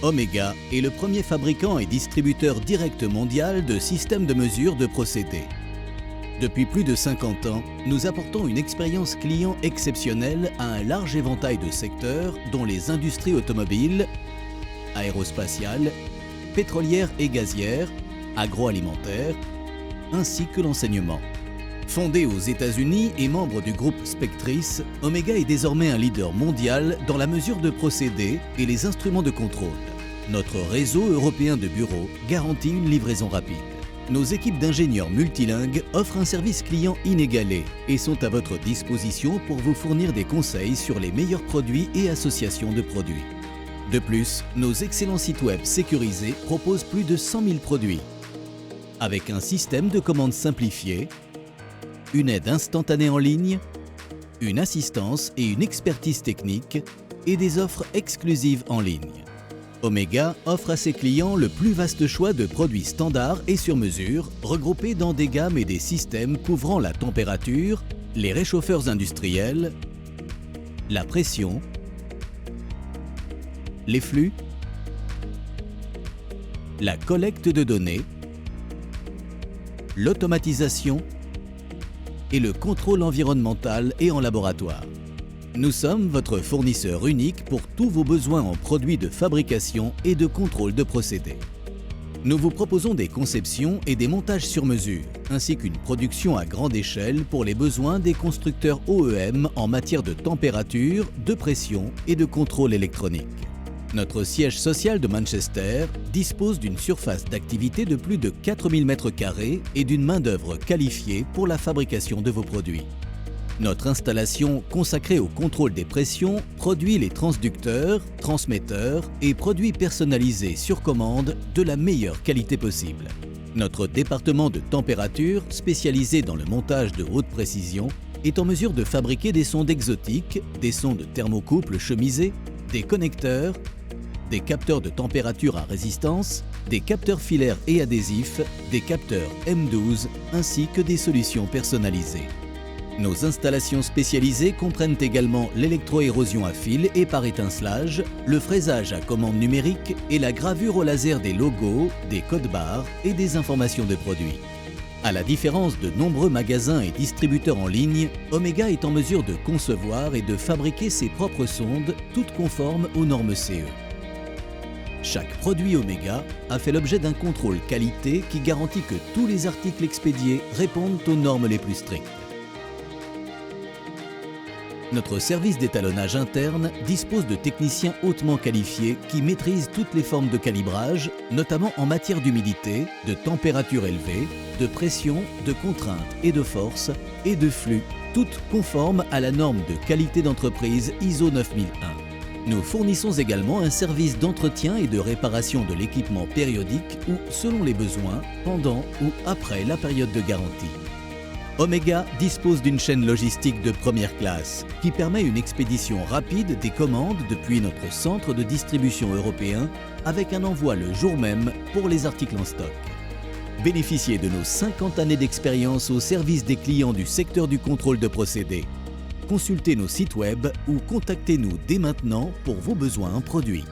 Omega est le premier fabricant et distributeur direct mondial de systèmes de mesure de procédés. Depuis plus de 50 ans, nous apportons une expérience client exceptionnelle à un large éventail de secteurs dont les industries automobiles, aérospatiales, pétrolières et gazières, agroalimentaires, ainsi que l'enseignement. Fondé aux États-Unis et membre du groupe Spectris, Omega est désormais un leader mondial dans la mesure de procédés et les instruments de contrôle. Notre réseau européen de bureaux garantit une livraison rapide. Nos équipes d'ingénieurs multilingues offrent un service client inégalé et sont à votre disposition pour vous fournir des conseils sur les meilleurs produits et associations de produits. De plus, nos excellents sites web sécurisés proposent plus de 100 000 produits. Avec un système de commande simplifié, une aide instantanée en ligne, une assistance et une expertise technique et des offres exclusives en ligne. Omega offre à ses clients le plus vaste choix de produits standards et sur mesure, regroupés dans des gammes et des systèmes couvrant la température, les réchauffeurs industriels, la pression, les flux, la collecte de données, l'automatisation et le contrôle environnemental et en laboratoire. Nous sommes votre fournisseur unique pour tous vos besoins en produits de fabrication et de contrôle de procédés. Nous vous proposons des conceptions et des montages sur mesure, ainsi qu'une production à grande échelle pour les besoins des constructeurs OEM en matière de température, de pression et de contrôle électronique. Notre siège social de Manchester dispose d'une surface d'activité de plus de 4000 m² et d'une main-d'œuvre qualifiée pour la fabrication de vos produits. Notre installation consacrée au contrôle des pressions produit les transducteurs, transmetteurs et produits personnalisés sur commande de la meilleure qualité possible. Notre département de température, spécialisé dans le montage de haute précision, est en mesure de fabriquer des sondes exotiques, des sondes thermocouple chemisées, des connecteurs, des capteurs de température à résistance, des capteurs filaires et adhésifs, des capteurs M12 ainsi que des solutions personnalisées. Nos installations spécialisées comprennent également l'électroérosion à fil et par étincelage, le fraisage à commande numérique et la gravure au laser des logos, des codes barres et des informations de produits. À la différence de nombreux magasins et distributeurs en ligne, Omega est en mesure de concevoir et de fabriquer ses propres sondes, toutes conformes aux normes CE. Chaque produit Omega a fait l'objet d'un contrôle qualité qui garantit que tous les articles expédiés répondent aux normes les plus strictes. Notre service d'étalonnage interne dispose de techniciens hautement qualifiés qui maîtrisent toutes les formes de calibrage, notamment en matière d'humidité, de température élevée, de pression, de contrainte et de force, et de flux, toutes conformes à la norme de qualité d'entreprise ISO 9001. Nous fournissons également un service d'entretien et de réparation de l'équipement périodique ou, selon les besoins, pendant ou après la période de garantie. Omega dispose d'une chaîne logistique de première classe qui permet une expédition rapide des commandes depuis notre centre de distribution européen avec un envoi le jour même pour les articles en stock. Bénéficiez de nos 50 années d'expérience au service des clients du secteur du contrôle de procédés. Consultez nos sites web ou contactez-nous dès maintenant pour vos besoins en produits.